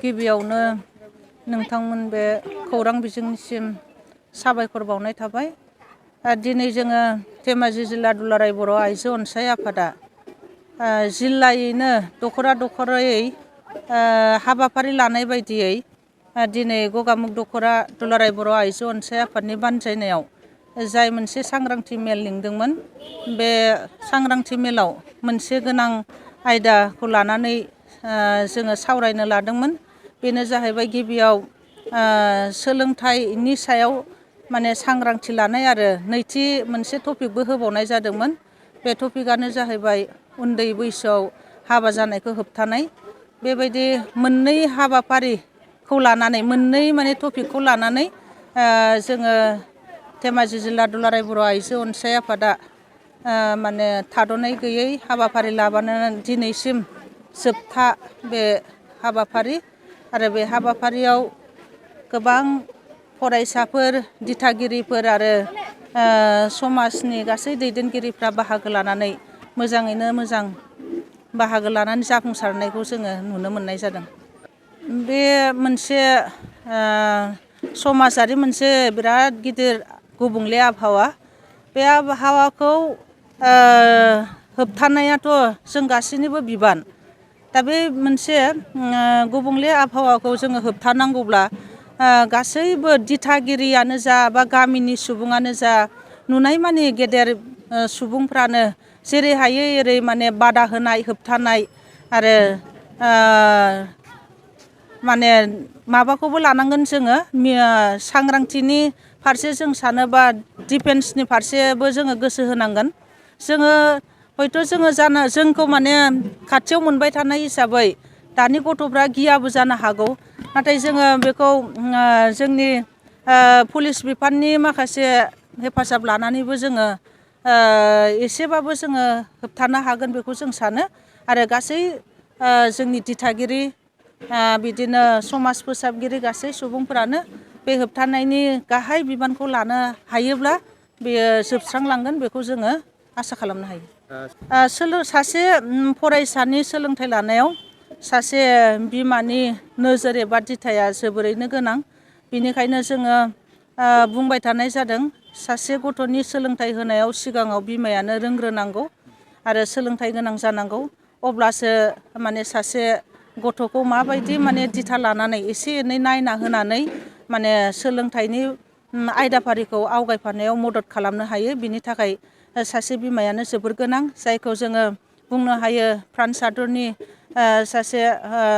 गिबियावनो नोंथांमोन बे खौरां बिजोंनिसिम साबायखर बावनाय थाबाय। दिनै जोङो धेमाजि जिल्ला दुलाराय बर' आइजो अनसाय आफादा जिल्लायैनो दख'रा-दख'रायै हाबाफारि लानाय बायदियै दिनै गगामुग दख'रा दुलाराय बर' आइजो अनसाय आफादनि बानजायनायाव जाय मोनसे सांग्रांथि मेल लिंदोंमोन, बे सांग्रांथि मेलाव मोनसे गोनां आयदाखौ लानानै जोङो सावरायनो लादोंमोन। बेनो जाहैबाय गिबियाव सोलोंथाइनि सायाव सांग्रांथि लानाय आरो नैथि मोनसे टपिकबो होबावनाय जादोंमोन। बे टपिकआनो जाहैबाय उन्दै बैसोआव हाबा जानायखौ होबथानाय। बेबायदि मोननै हाबाफारिखौ लानानै मोननै टपिकखौ लानानै जोङो धेमाजि जिल्ला दुलाराय बर' आइजो अनसाय आफादा थाद'नाय गैयै हाबाफारि लाबानो दिनैसिम जोबथा बे हाबाफारि। आरो बे हाबाफारियाव गोबां फरायसाफोर, दिथागिरिफोर आरो समाजनि गासै दैदेनगिरिफ्रा बाहागो लानानै मोजाङैनो मोजां बाहागो लानानै जाफुंसारनायखौ जोङो नुनो मोननाय जादों। बे मोनसे समाजारि मोनसे बिराद गिदिर गुबुंले आबहावा। बे आबहावाखौ होबथानायाथ' जों गासैनिबो बिबान। दा बे मोनसे गुबुंले आबहावाखौ जोङो होबथानांगौब्ला गासैबो दिथागिरियानो जा बा गामिनि सुबुङानो जा, नुनाय मानि गेदेर सुबुंफ्रानो जेरै हायो एरै बादा होनाय, होबथानाय आरो माबाखौबो लानांगोन जोङो सांग्रांथिनि फारसे जों सानोबा डिफेन्सनि फारसेबो जोङो गोसो होनांगोन। जोङो हयथ' जोंखौ खाथियाव मोनबाय थानाय हिसाबै दानि गथ'फ्रा गियाबो जानो हागौ। नाथाय जोङो बेखौ जोंनि पुलिस बिफाननि माखासे हेफाजाब लानानैबो जोङो एसेबाबो जोङो होबथानो हागोन बेखौ जों सानो। आरो गासै जोंनि दिथागिरि, बिदिनो समाज फोसाबगिरि गासै सुबुंफोरानो बे होबथानायनि गाहाय बिबानखौ लानो हायोब्ला बेयो जोबस्रांलांगोन, बेखौ जोङो आसा खालामनो हायो। सासे फरायसानि सोलोंथाइ लानायाव सासे बिमानि नोजोर एबा दिथाया जोबोरैनो गोनां। बेनिखायनो जोङो बुंबाय थानाय जादों, सासे गथ'नि सोलोंथाइ होनायाव सिगाङाव बिमायानो रोंग्रोनांगौ आरो सोलोंथाइ गोनां जानांगौ। अब्लासो सासे गथ'खौ माबायदि दिथा लानानै एसे एनै नायना होनानै सोलोंथाइनि आयदाफारिखौ आवगायफानायाव मदद खालामनो हायो। बिनि थाखाय सासे बिमायानो जोबोर गोनां। जायखौ जोङो बुंनो हायो फ्रान्स हादरनि सासे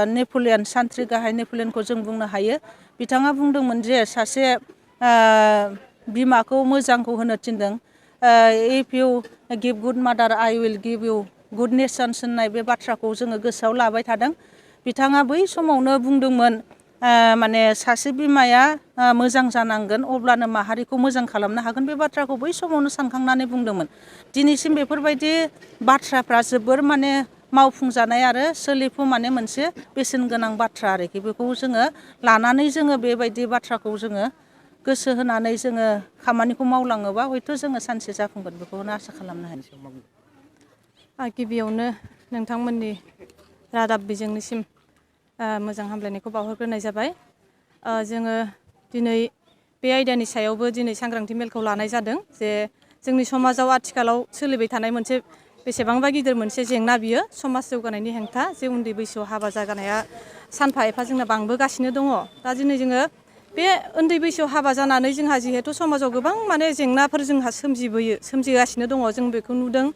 नेपलियन, सान्थ्रि गाहाय नेपलियनखौ जों बुंनो हायो। बिथाङा बुंदोंमोन जे सासे बिमाखौ मोजांखौ होनो थिनदों। If U give good mother I will give you good nations होननाय बे बाथ्राखौ जोङो गोसोआव लाबाय थादों। बिथाङा बै समावनो बुंदोंमोन सासे बिमाया मोजां जानांगोन, अब्लानो माहारिखौ मोजां खालामनो हागोन। बे बाथ्राखौ बै समावनो सानखांनानै बुंदोंमोन। दिनैसिम बेफोरबायदि बाथ्राफ्रा जोबोर मावफुंजानाय आरो सोलिफु मोनसे बेसेन गोनां बाथ्रा आरोखि। बेखौ जोङो लानानै जोङो बेबायदि बाथ्राखौ जोङो गोसो होनानै जोङो खामानिखौ मावलाङोबा हयथ' जोङो सानसे जाफुंगोन, बेखौनो आसा खालामनो हायो। गिबियावनो नोंथांमोननि रादाब बिजोंनिसिम मोजां हामलायनायखौ बावहरग्रोनाय जाबाय। जोङो दिनै बे आयदानि सायावबो दिनै सांग्रांथि मेलखौ लानाय जादों जे जोंनि समाजाव आथिखालाव सोलिबाय थानाय मोनसे बेसेबांबा गिदिर मोनसे जेंना, बियो समाज जौगानायनि हेंथा। जे उन्दै बैसोआव हाबा जागानाया सानफा एफा जोंना बांबोगासिनो दङ। दा दिनै जोङो बे उन्दै बैसोआव हाबा जानानै जोंहा जिहेथु समाजाव गोबां जेंनाफोर जोंहा सोमजिगासिनो दङ, जों बेखौ नुदों।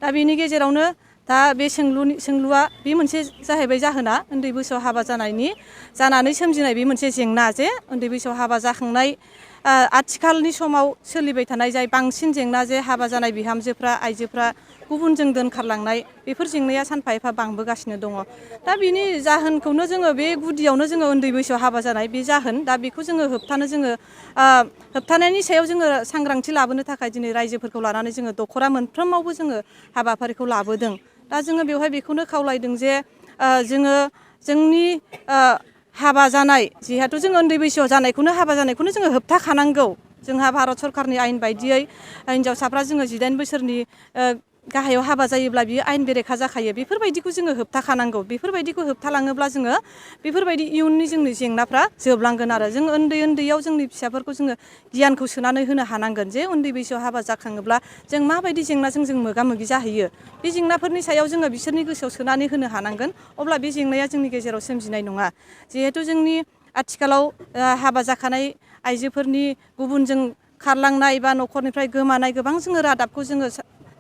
दा बेनि गेजेरावनो दा बे सोंलुआ बे मोनसे जाहैबाय जाहोना उन्दै बैसोआव हाबा जानानै सोमजिनाय बे मोनसे जेंना, जे उन्दै बैसोआव हाबा जाखांनाय आथिखालनि समाव सोलिबाय थानाय जाय बांसिन जेंना, जे हाबा जानाय बिहामजोफ्रा, आइजोफ्रा गुबुनजों दोनखारलांनाय, बेफोर जेंनाया सानफा एफा बांबोगासिनो दङ। दा बिनि जाहोनखौनो जोङो बे गुदियावनो जोङो उन्दै बैसोआव हाबा जानाय बे जाहोन, दा बेखौ जोङो होबथानायनि सायाव जोङो सांग्रांथि लाबोनो थाखाय दिनै रायजोफोरखौ लानानै जोङो दख'रा मोनफ्रोमावबो जोङो हाबाफारिखौ लाबोदों। दा जोङो बेवहाय बेखौनो खावलायदों जे जोङो जोंनि हाबा जानाय, जिहेथु जोङो उन्दै बैसोआव हाबा जानायखौनो जोङो होबथाखानांगौ। जोंहा भारत सरकारनि आयेन बायदियै हिनजावसाफ्रा जोङो 18 बोसोरनि गाहायाव हाबा जायोब्ला बियो आयेन बेरेखा जाखायो बेफोरबायदिखौ जोङो होबथाखानांगौ बेफोरबायदिखौ होबथालाङोब्ला जोङो बेफोरबायदि इयुननि जोंनि जेंनाफ्रा जोबलांगोन आरो जों उन्दैयाव जोंनि फिसाफोरखौ जोङो गियानखौ सोनानै होनो हानांगोन जे उन्दै बैसोआव हाबा जाखाङोब्ला जों माबायदि जेंनाजों जों मोगा मोगि जाहैयो बे जेंनाफोरनि सायाव जोङो बिसोरनि गोसोआव सोनानै होनो हानांगोन अब्ला बे जेंनाया जोंनि गेजेराव सोमजिनाय नङा जिहेथु जोंनि आथिखालाव हाबा जाखानाय आइजोफोरनि गुबुनजों खारलांनाय बा न'खरनिफ्राय गोमानाय गोबां जोङो रादाबखौ जोङो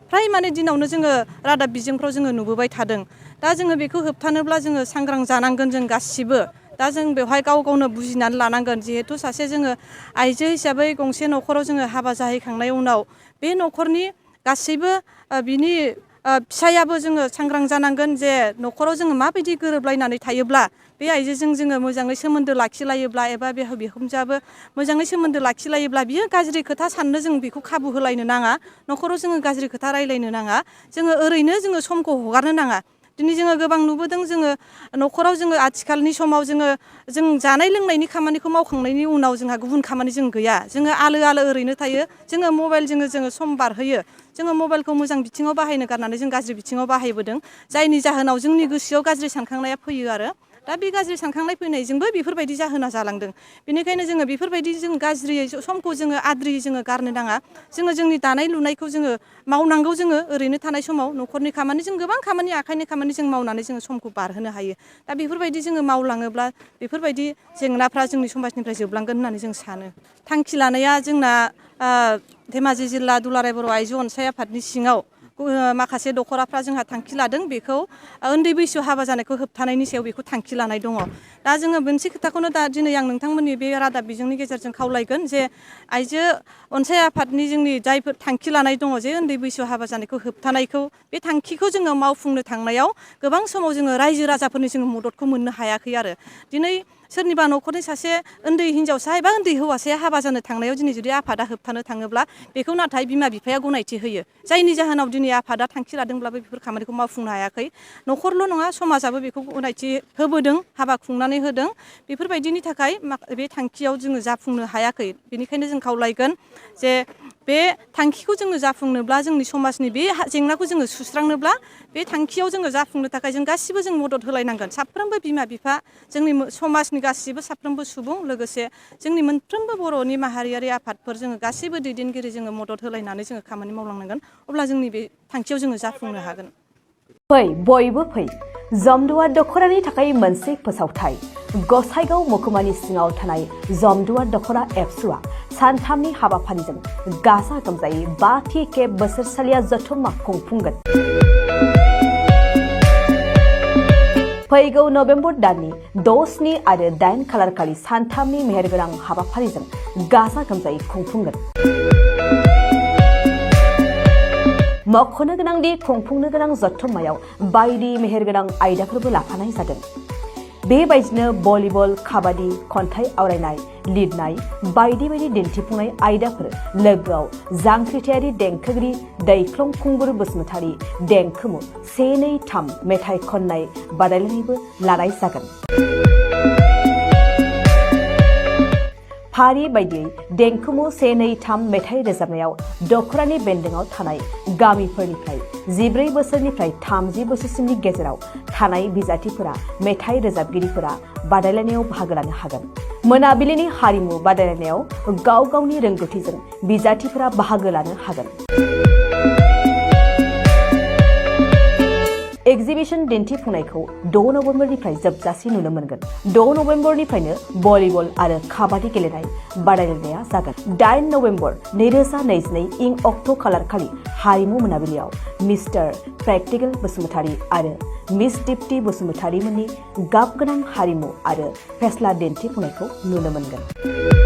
फ्राय माने दिनावनो जोङो रादाब बिजोंफ्राव जोङो नुबोबाय थादों दा जोङो बेखौ होबथानोब्ला जोङो सांग्रां जानांगोन जों गासिबो दा जों बेवहाय गाव गावनो बुजिनानै लानांगोन जिहेथु सासे जोङो आइजो हिसाबै गंसे न'खराव जोङो हाबा जाहैखांनाय उनाव बे न'खरनि गासैबो बिनि फिसायाबो जोङो सांग्रां जानांगोन जे न'खराव जोङो माबायदि गोरोबलायनानै थायोब्ला बे आइजोजों जोङो मोजाङै सोमोन्दो लाखिलायोब्ला एबा बे बिहामजोआबो मोजाङै सोमोन्दो लाखिलायोब्ला बियो गाज्रि खोथा साननो जों बेखौ खाबु होलायनो नाङा न'खराव जोङो गाज्रि खोथा रायलायनो नाङा जोङो ओरैनो जोङो समखौ हगारनो नाङा दिनै जोङो गोबां नुबोदों जोङो न'खराव जोङो आथिखालनि समाव जों जानाय लोंनायनि खामानिखौ मावखांनायनि उनाव जोंहा गुबुन खामानि जों गैया जोङो आलो ओरैनो थायो जोङो मबाइलजों जोङो सम बारहोयो जोङो मबाइलखौ मोजां बिथिङाव बाहायनो गारनानै जों गाज्रि बिथिङाव बाहायबोदों जायनि जाहोनाव जोंनि गोसोआव गाज्रि सानखांनाया फैयो आरो दा बे गाज्रि सानखांनाय फैनायजोंबो बेफोरबायदि जाहोना जालांदों बेनिखायनो जोङो बेफोरबायदि जों गाज्रियै समखौ जोङो आद्रियै जोङो गारनो नाङा जोङो जोंनि दानाय लुनायखौ जोङो मावनांगौ जोङो ओरैनो थानाय समाव न'खरनि खामानि जों गोबां खामानि आखाइनि खामानि जों मावनानै जोङो समखौ बारहोनो हायो दा बेफोरबायदि जोङो मावलाङोब्ला बेफोरबायदि जेंनाफ्रा जोंनि समाजनिफ्राय जोबलांगोन होननानै जों सानो थांखि लानाया जोंना धेमाजि जिल्ला दुलाराय बर' आइजो अनसाय आफादनि सिङाव माखासे दख'राफ्रा जोंहा थांखि लादों बेखौ उन्दै बैसोआव हाबा जानायखौ होबथानायनि सायाव बेखौ थांखि लानाय दङ दा जोङो मोनसे खोथाखौनो दा दिनै आं नोंथांमोननि बे रादाब बिजोंनि गेजेरजों खावलायगोन जे आइजो अनसाय आफादनि जोंनि जायफोर थांखि लानाय दङ जे उन्दै बैसोआव हाबा जानायखौ होबथानायखौ बे थांखिखौ जोङो मावफुंनो थांनायाव गोबां समाव जोङो रायजो राजाफोरनि जोङो मददखौ मोननो हायाखै आरो दिनै सोरनिबा न'खरनि सासे उन्दै हिनजावसा एबा उन्दै हौवासाया हाबा जानो थांनायाव दिनै जुदि आफादा होबथानो थाङोब्ला बेखौ नाथाय बिमा बिफाया गनायथि होयो जायनि जाहोनाव दिनै आफादा थांखि लादोंब्लाबो बेफोर खामानिखौ मावफुंनो हायाखै न'खरल' नङा समाजाबो बेखौ गनायथि होबोदों हाबा खुंनानै होदों बेफोरबायदिनि थाखाय बे थांखियाव जोङो जाफुंनो हायाखै बेनिखायनो जों खावलायगोन जे बे थांखिखौ जोङो जाफुंनोब्ला जोंनि समाजनि बे जेंनाखौ जोङो सुस्रांनोब्ला बे थांखियाव जोङो जाफुंनो थाखाय जों गासिबो जों मदद होलायनांगोन साफ्रोमबो बिमा बिफा जोंनि समाजनि गासिबो साफ्रोमबो सुबुं लोगोसे जोंनि मोनफ्रोमबो बर'नि माहारियारि आफादफोर जोङो गासिबो दैदेनगिरि जोङो मदद होलायनानै जोङो खामानि मावलांनांगोन अब्ला जोंनि बे थांखियाव जोङो जाफुंनो हागोन फै बयबो फै जमदुवार दख'रानि थाखाय मोनसे फोसावथाय गसाइगाव महकुमानि सिङाव थानाय जमदुवार दख'रा एबसुआ सानथामनि हाबाफारिजों गाजा गोमजायै 5थि खेब बोसोरसालिया जथुम्मा खुंफुंगोन फैगौ नभेम्बर दाननि 6, 7 आरो 8 खालारखालि सानथामनि मेहेरगोनां हाबाफारिजों गाजा गोमजायै खुंफुंगोन मख'नो गोनांदि खुंफुंनो गोनां जथुम्मायाव बायदि मेहेरगोनां आयदाफोरबो लाफानाय जादों बेबायदिनो भलिबल काबादि खन्थाइ आवरायनाय लिरनाय बायदि दिन्थिफुंनाय आयदाफोर लोगोआव जांख्रिथायारि देंखोगिरि दैख्लं खुंगुर बसुमतारी देंखोमु 1, 2, 3 मेथाइ खननाय बादायलायनायबो लानाय जागोन फारि बायदियै देंखोमु 1, 2, 3 मेथाइ रोजाबनायाव दख'रानि बेन्दोंआव थानाय गामिफोरनिफ्राय 14 बोसोरनिफ्राय 30 बोसोरसिमनि गेजेराव थानाय बिजाथिफोरा मेथाइ रोजाबगिरिफोरा बादायलायनायाव बाहागो लानो हागोन मोनाबिलिनि हारिमु बादायलायनायाव गाव गावनि रोंगौथिजों बिजाथिफोरा बाहागो लानो हागोन एक्जिबिशन दिन्थिफुंनायखौ 6 नभेम्बरनिफ्राय जोबजासिम नुनो मोनगोन 6 नभेम्बरनिफ्रायनो भलिबल आरो काबादि गेलेनाय बादायलायनाया जागोन 8 नभेम्बर 2022 इं अक्ट' खालारखालि हारिमु मोनाबिलियाव मिस्टार प्रेक्टिकल बसुमतारी आरो मिस दीप्ति बसुमतारी मोननि गाब गोनां हारिमु आरो फेस्ला दिन्थिफुंनायखौ नुनो मोनगोन